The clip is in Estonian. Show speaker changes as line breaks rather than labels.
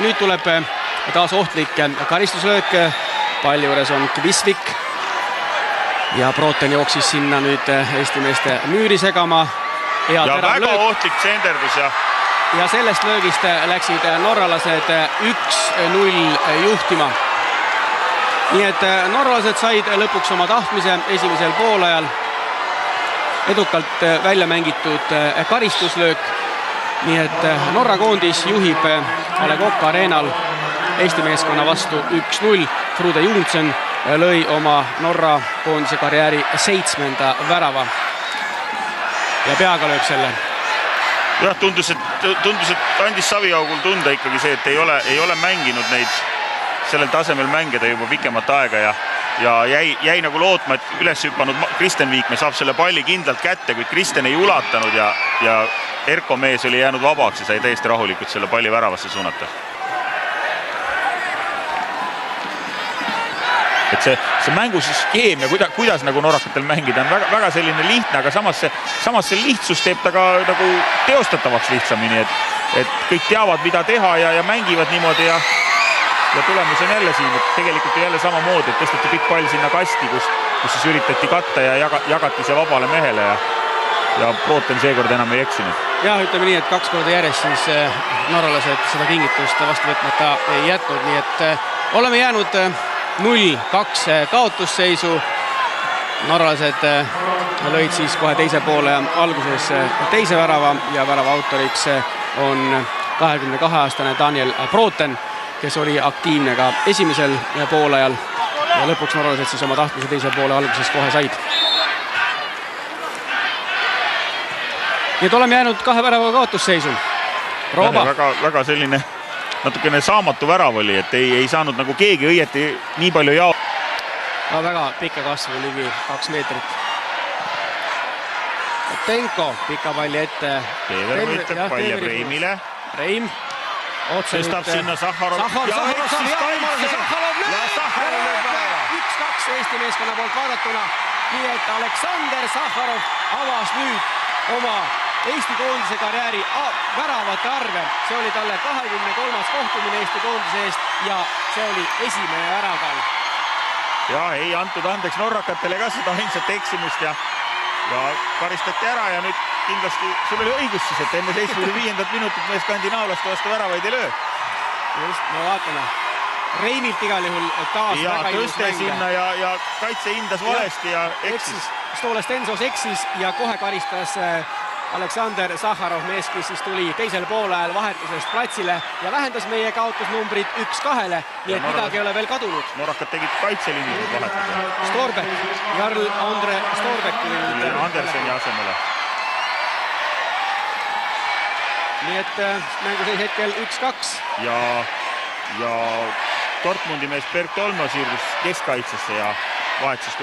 ja nüüd tuleb taas ohtlik karistuslöök. Palli juures on Kvisvik ja Proten jooksis sinna nüüd Eesti meeste müüri segama.
Ja väga ohtlik tsenderdus
ja sellest löögist läksid norralased 1-0 juhtima. Nii et norralased said lõpuks oma tahtmise esimesel poolajal. Edukalt välja mängitud karistuslöök. Nii et Norra koondis juhib A. Le Coq Arenal Eesti meeskonna vastu 1-0. Frude Jonsson lõi oma Norra koondise karjääri 7. värava. Ja peaga lööb selle.
Jah, tundus, et andis Saviaugul tunda ikkagi see, et ei ole mänginud neid sellel tasemel mängida juba pikemat aega ja jäi nagu lootma, et üles hüpanud Kristen Viikme saab selle palli kindlalt kätte, kuid Kristen ei ulatanud ja Erko mees oli jäänud vabaks ja sai täiesti rahulikult selle palli väravasse suunata. Et see mänguskeem ja kuidas nagu norrakatel mängida on väga selline lihtne, aga samas see lihtsus teeb ta ka nagu teostatavaks lihtsamini, et kõik teavad, mida teha ja mängivad niimoodi ja tulemus on jälle siin, et tegelikult jälle samamoodi, et tõsteti pikk pall sinna kasti, kus siis üritati katta ja jagati see vabale mehele ja Proten seekord enam ei eksinud.
Ja ütleme nii, et 2 korda järjest siis norralased seda kingitust vastu võtmata ei jätnud, nii et oleme jäänud 0-2 kaotusseisu. Norralased lõid siis kohe teise poole alguses teise värava ja värava autoriks on 22-aastane Daniel Proten, kes oli aktiivne ka esimesel poolajal ja lõpuks norralased siis oma tahtmise teise poole alguses kohe said. Nii et oleme jäänud 2 värava kaotusseisu. Rooba.
Väga selline natukene saamatu värav oli, et ei saanud nagu keegi õieti nii palju jao.
Väga pikka kasvu, ligi 2 meetrit. Tenko pika palli ette.
Teever võitleb, pall jääb Reimile.
Reim.
Sestab sinna Sahharov.
Ja Sahharov lööb 1-2 Eesti meeskonna poolt vaadatuna. Nii et Aleksander Sahharov avas nüüd oma Eesti koondise karjääri väravate arve. See oli talle 23. kohtumine Eesti koondise eest ja see oli esimene väravkall.
Ja ei antud andeks norrakatele ka seda ainsat eksimust ja karistati ära ja nüüd kindlasti sul oli õigus siis, et enne 75. minutit me skandinaavlaste vastu väravaid ei löö.
Just, me vaatame. Reimilt igal juhul taas väga ilus
tõste sinna ja kaitse hindas valesti ja eksis.
Stoole Stensos eksis ja kohe karistas Aleksander Sahharov mees, kes siis tuli teisel poolajal vahetusest platsile ja vähendas meie kaotusnumbrit 1-2, nii et midagi ei ole veel kadunud.
Norrakad tegid kaitseliinisid vahetuse.
Storbek, Jarl Andre Storbek tuli
Anderseni asemele.
Nii et mänguseis hetkel 1-2.
Ja Dortmundi mees Berg Tolmo siirdus keskkaitsesse ja vahetusest